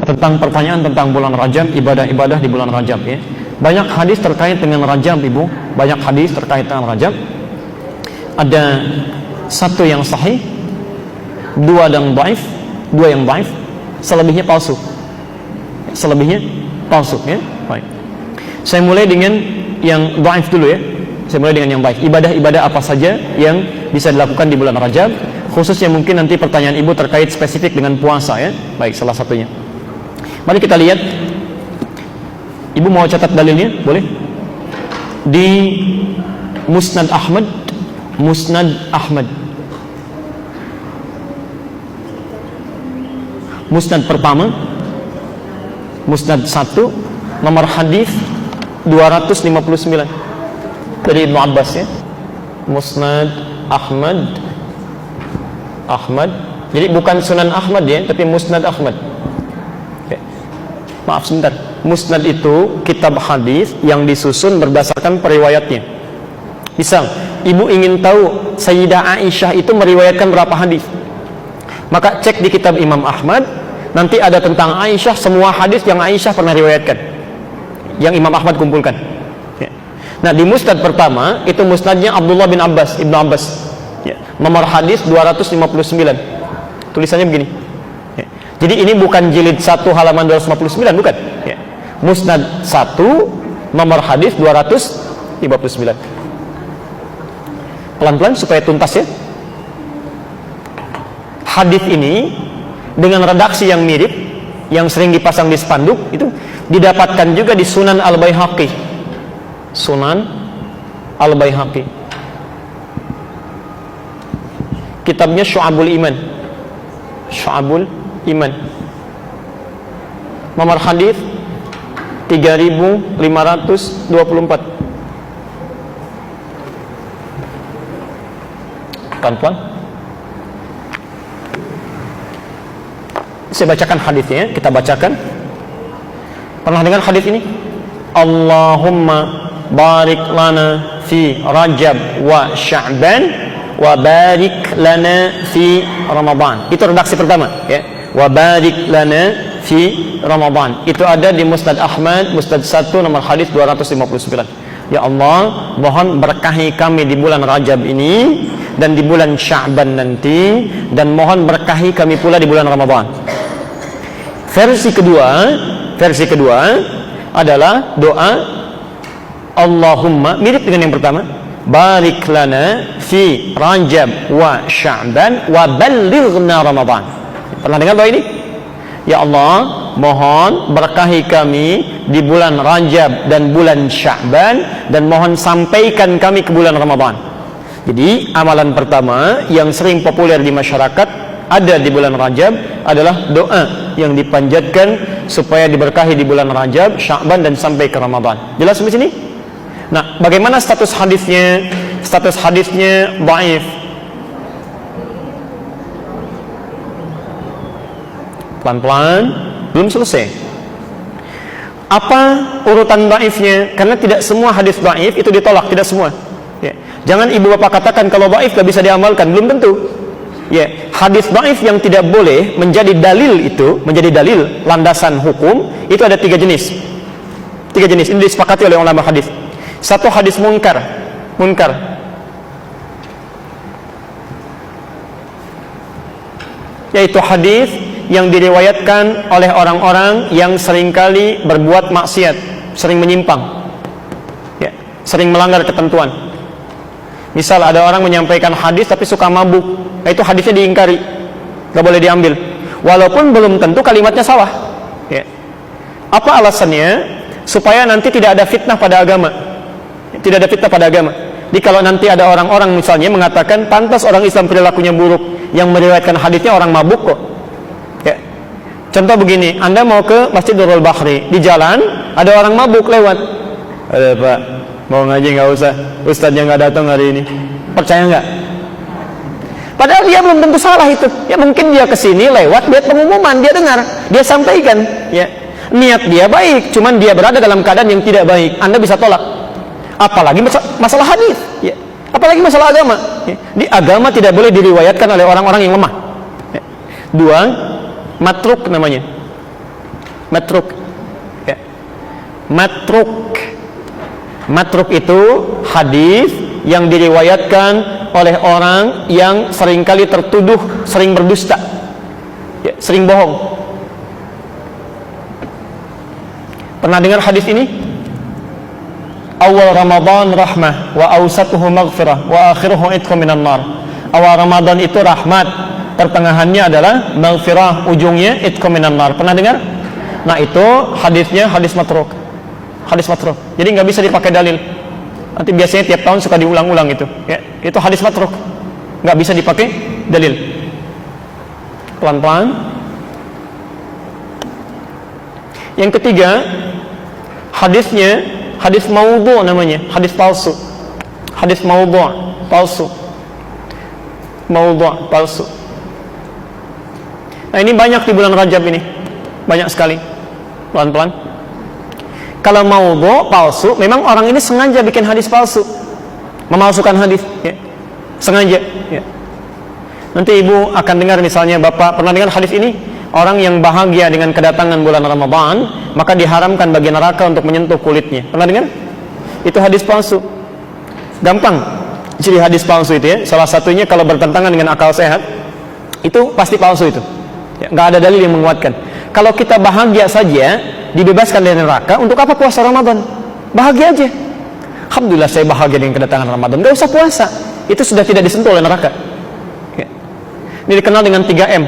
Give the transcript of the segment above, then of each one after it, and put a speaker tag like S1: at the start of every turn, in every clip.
S1: tentang pertanyaan tentang bulan Rajab, ibadah-ibadah di bulan Rajab ya. Banyak hadis terkait dengan Rajab, Ibu. Banyak hadis terkait dengan Rajab. Ada satu yang sahih, dua yang dhaif, selebihnya palsu. Selebihnya palsu ya. Baik. Saya mulai dengan yang dhaif dulu ya. Saya mulai dengan yang baik. Ibadah-ibadah apa saja yang bisa dilakukan di bulan Rajab, khususnya mungkin nanti pertanyaan Ibu terkait spesifik dengan puasa ya. Baik, salah satunya. Mari kita lihat. Ibu mau catat dalilnya? Boleh? Di Musnad Ahmad. Musnad pertama, Musnad 1, nomor hadis 259 dari Ibnu Abbas ya. Musnad Ahmad. Jadi bukan Sunan Ahmad ya, tapi Musnad Ahmad. Oke. Maaf sebentar. Musnad itu kitab hadis yang disusun berdasarkan periwayatnya. Misal, Ibu ingin tahu Sayyidah Aisyah itu meriwayatkan berapa hadis, maka cek di kitab Imam Ahmad, nanti ada tentang Aisyah, semua hadis yang Aisyah pernah riwayatkan, yang Imam Ahmad kumpulkan ya. Nah, di Musnad pertama itu Musnadnya Abdullah bin Abbas, Ibnu Abbas ya. Nomor hadis 259. Tulisannya begini ya. Jadi ini bukan jilid 1 halaman 259, bukan ya. Musnad 1, nomor hadis 259. Pelan-pelan supaya tuntas ya. Hadis ini dengan redaksi yang mirip, yang sering dipasang di spanduk, itu didapatkan juga di Sunan Al-Baihaqi. Sunan Al-Baihaqi. Kitabnya Syu'abul Iman. Nomor hadis 3524. Pelan-pelan. Saya bacakan hadisnya, kita bacakan. Pernah dengar hadis ini? Allahumma barik lana fi Rajab wa Sya'ban wa barik lana fi Ramadan. Itu redaksi pertama ya. Wa barik lana fi Ramadan. Itu ada di Musnad Ahmad, Musnad 1, nomor hadis 259. Ya Allah, mohon berkahi kami di bulan Rajab ini dan di bulan Sya'ban nanti, dan mohon berkahi kami pula di bulan Ramadan. Versi kedua adalah doa Allahumma, mirip dengan yang pertama, barik lana fi Rajab wa Sya'ban wa ballighna Ramadan. Pernah dengar doa ini? Ya Allah, mohon berkahi kami di bulan Rajab dan bulan Sya'ban, dan mohon sampaikan kami ke bulan Ramadan. Jadi amalan pertama yang sering populer di masyarakat ada di bulan Rajab adalah doa yang dipanjatkan supaya diberkahi di bulan Rajab, Sya'ban, dan sampai ke Ramadan. Jelas sampai sini? Nah, bagaimana status hadisnya? Status hadisnya dhaif. Pelan-pelan, belum selesai. Apa urutan dhaifnya? Karena tidak semua hadis dhaif itu ditolak, tidak semua. Ya. Jangan ibu bapak katakan kalau dhaif gak bisa diamalkan, belum tentu. Ya, hadis dhaif yang tidak boleh menjadi dalil itu, menjadi dalil landasan hukum, itu ada 3 jenis. 3 jenis ini disepakati oleh ulama hadis. Satu, hadis munkar. Yaitu hadis yang diriwayatkan oleh orang-orang yang seringkali berbuat maksiat, sering menyimpang, ya, sering melanggar ketentuan. Misal ada orang menyampaikan hadis tapi suka mabuk, itu hadisnya diingkari, gak boleh diambil, walaupun belum tentu kalimatnya salah. Ya. Apa alasannya? Supaya nanti tidak ada fitnah pada agama. Tidak ada fitnah pada agama. Jadi kalau nanti ada orang-orang misalnya mengatakan pantas orang Islam perilakunya buruk, yang meriwayatkan hadisnya orang mabuk kok. Ya. Contoh begini, Anda mau ke Masjid Nurul Bahri, di jalan ada orang mabuk lewat. Ada Pak, mau ngaji nggak usah, ustadznya nggak datang hari ini. Percaya nggak? Padahal dia belum tentu salah itu. Ya mungkin dia kesini lewat, lihat pengumuman, dia dengar, dia sampaikan. Ya, niat dia baik, cuman dia berada dalam keadaan yang tidak baik. Anda bisa tolak. Apalagi masalah hadis. Ya. Apalagi masalah agama. Ya. Di agama tidak boleh diriwayatkan oleh orang-orang yang lemah. Ya. 2, matruk namanya. Matruk. Ya. Matruk itu hadis yang diriwayatkan oleh orang yang seringkali tertuduh sering berdusta, ya, sering bohong. Pernah dengar hadis ini? Awal Ramadan rahmah, wa awsatuhu maghfirah, wa akhiruhu itqu minan nar. Awal Ramadan itu rahmat, pertengahannya adalah maghfirah, ujungnya itqu minan nar. Pernah dengar? Nah, itu hadisnya hadis matruk. Hadis matruk. Jadi nggak bisa dipakai dalil. Nanti biasanya tiap tahun suka diulang-ulang itu. Ya, itu hadis matruk. Nggak bisa dipakai dalil. Pelan-pelan. Yang ketiga, hadisnya hadis maudhu namanya, hadis palsu. Hadis maudhu, palsu. Maudhu, palsu. Nah, ini banyak di bulan Rajab ini. Banyak sekali. Pelan-pelan. Kalau maudhu, palsu, memang orang ini sengaja bikin hadis palsu, memalsukan hadis, ya. Sengaja, ya. Nanti ibu akan dengar, misalnya bapak pernah dengar hadis ini, orang yang bahagia dengan kedatangan bulan Ramadan maka diharamkan bagi neraka untuk menyentuh kulitnya. Pernah dengar? Itu hadis palsu. Gampang ciri hadis palsu itu, ya. Salah satunya kalau bertentangan dengan akal sehat, itu pasti palsu itu, ya. Nggak ada dalil yang menguatkan. Kalau kita bahagia saja dibebaskan dari neraka, untuk apa puasa Ramadan? Bahagia aja. Alhamdulillah saya bahagia dengan kedatangan Ramadan, gak usah puasa. Itu sudah tidak disentuh oleh neraka, ya. Ini dikenal dengan 3M.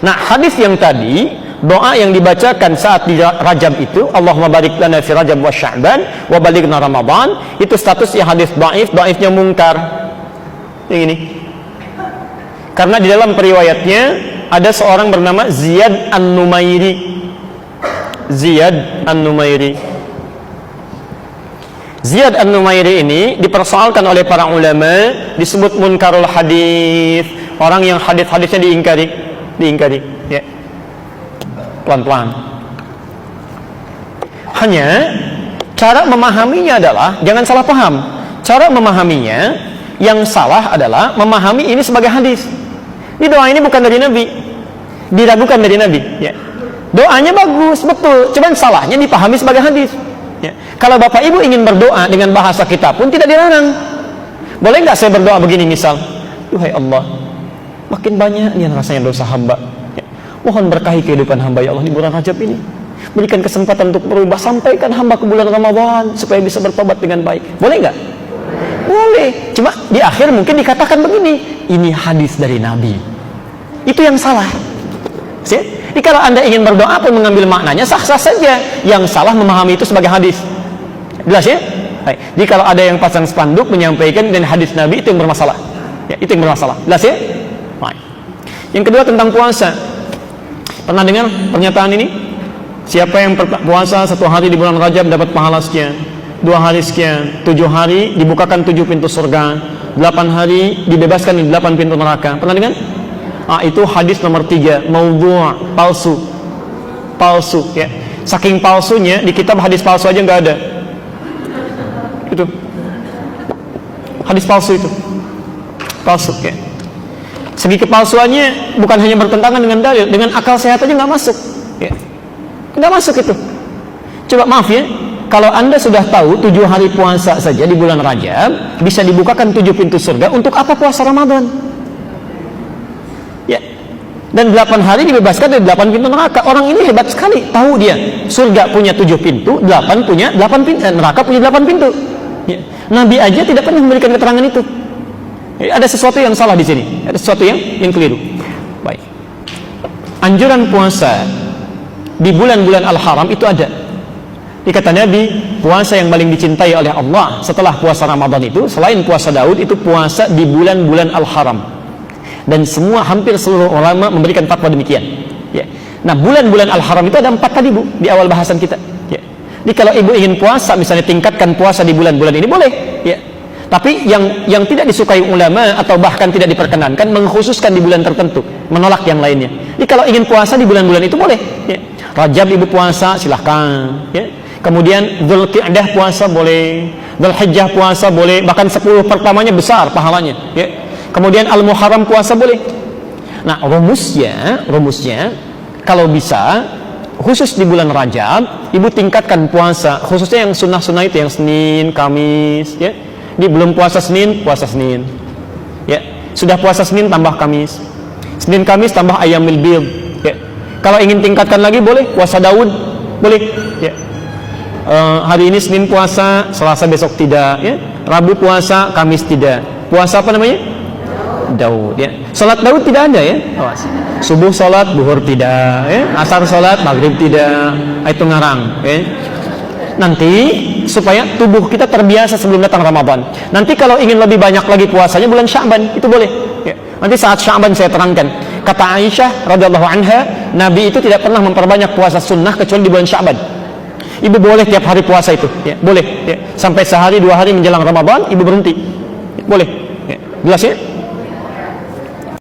S1: Nah, hadis yang tadi, doa yang dibacakan saat di Rajab itu, Allahumma barik lana fi Rajab wa Sya'ban wa balighna Ramadan, itu statusnya hadis dhaif, dhaifnya mungkar. Yang ini. Karena di dalam periwayatnya ada seorang bernama Ziyad An-Numairi. Ziyad An-Numairi. Ziyad An-Numairi ini dipersoalkan oleh para ulama, disebut munkarul hadis, orang yang hadis-hadisnya diingkari, ya. Pelan-pelan. Hanya cara memahaminya adalah jangan salah paham. Cara memahaminya yang salah adalah memahami ini sebagai hadis. Ini doa ini bukan dari Nabi, diragukan dari Nabi, ya. Doanya bagus, betul, cuman salahnya dipahami sebagai hadis, ya. Kalau bapak ibu ingin berdoa dengan bahasa kita pun tidak dilarang. Boleh nggak saya berdoa begini, misal, Duhai Allah, makin banyak yang rasanya dosa hamba, ya. Mohon berkahi kehidupan hamba, ya Allah, di bulan Rajab ini. Berikan kesempatan untuk berubah, sampaikan hamba ke bulan Ramadan supaya bisa bertobat dengan baik. Boleh nggak? Boleh. Cuma di akhir mungkin dikatakan begini, ini hadis dari Nabi. Itu yang salah. Jadi kalau anda ingin berdoa pun mengambil maknanya sah-sah saja. Yang salah memahami itu sebagai hadis. Jelas, ya? Baik. Jadi kalau ada yang pasang spanduk menyampaikan dan hadis Nabi, itu yang bermasalah, ya, itu yang bermasalah. Jelas, ya? Baik. Yang kedua tentang puasa. Pernah dengar pernyataan ini? Siapa yang puasa 1 hari di bulan Rajab dapat pahala sekian, 2 hari sekian, 7 hari dibukakan 7 pintu surga, 8 hari dibebaskan di 8 pintu neraka. Pernah dengar? Itu hadis nomor 3, maudhu', palsu, ya. Saking palsunya di kitab hadis palsu aja nggak ada. Itu hadis palsu, itu palsu, ya. Segi kepalsuannya bukan hanya bertentangan dengan dalil, dengan akal sehat aja nggak masuk, ya. Nggak masuk itu. Coba maaf, ya, kalau anda sudah tahu 7 hari puasa saja di bulan Rajab bisa dibukakan 7 pintu surga, untuk apa puasa Ramadan? Ya. Dan 8 hari dibebaskan dari 8 pintu neraka. Orang ini hebat sekali, tahu dia surga punya 7 pintu, 8 punya 8 pintu, neraka punya 8 pintu, ya. Nabi aja tidak pernah memberikan keterangan itu, ya. Ada sesuatu yang salah di sini, ada sesuatu yang keliru. Baik. Anjuran puasa di bulan-bulan al-haram itu ada. Dikata Nabi, puasa yang paling dicintai oleh Allah setelah puasa Ramadan itu, selain puasa Daud, itu puasa di bulan-bulan al-haram. Dan semua, hampir seluruh ulama memberikan fatwa demikian, ya. Nah, bulan-bulan al-haram itu ada 4 tadi, Bu, di awal bahasan kita, ya. Jadi kalau ibu ingin puasa, misalnya tingkatkan puasa di bulan-bulan ini, boleh, ya. Tapi yang tidak disukai ulama atau bahkan tidak diperkenankan mengkhususkan di bulan tertentu, menolak yang lainnya. Jadi kalau ingin puasa di bulan-bulan itu boleh, ya. Rajab ibu puasa, silahkan, ya. Kemudian Dzulqa'dah puasa boleh, Dzulhijjah puasa boleh, bahkan 10 pertamanya besar pahalanya, ya. Kemudian Al-Muharram puasa boleh. Nah, rumusnya kalau bisa khusus di bulan Rajab, ibu tingkatkan puasa, khususnya yang sunnah-sunnah itu, yang Senin, Kamis, ya. Di belum puasa Senin, ya. Sudah puasa Senin tambah Kamis, Senin Kamis tambah Ayyamul Bid, ya. Kalau ingin tingkatkan lagi boleh puasa Daud, boleh, ya. Hari ini Senin puasa, Selasa besok tidak, ya. Rabu puasa, Kamis tidak. Puasa apa namanya? Daud, ya. Salat Daud tidak ada, ya. Subuh salat, duhur tidak, ya. Asar salat, maghrib tidak. Itu ngarang, ya. Nanti supaya tubuh kita terbiasa sebelum datang Ramadan. Nanti kalau ingin lebih banyak lagi puasanya bulan Sya'ban, itu boleh, ya. Nanti saat Sya'ban saya terangkan. Kata Aisyah radhiyallahu anha, Nabi itu tidak pernah memperbanyak puasa sunnah kecuali di bulan Sya'ban. Ibu boleh tiap hari puasa itu, ya. Boleh, ya. Sampai sehari 2 hari menjelang Ramadan ibu berhenti, ya. Boleh, ya. Jelas, ya.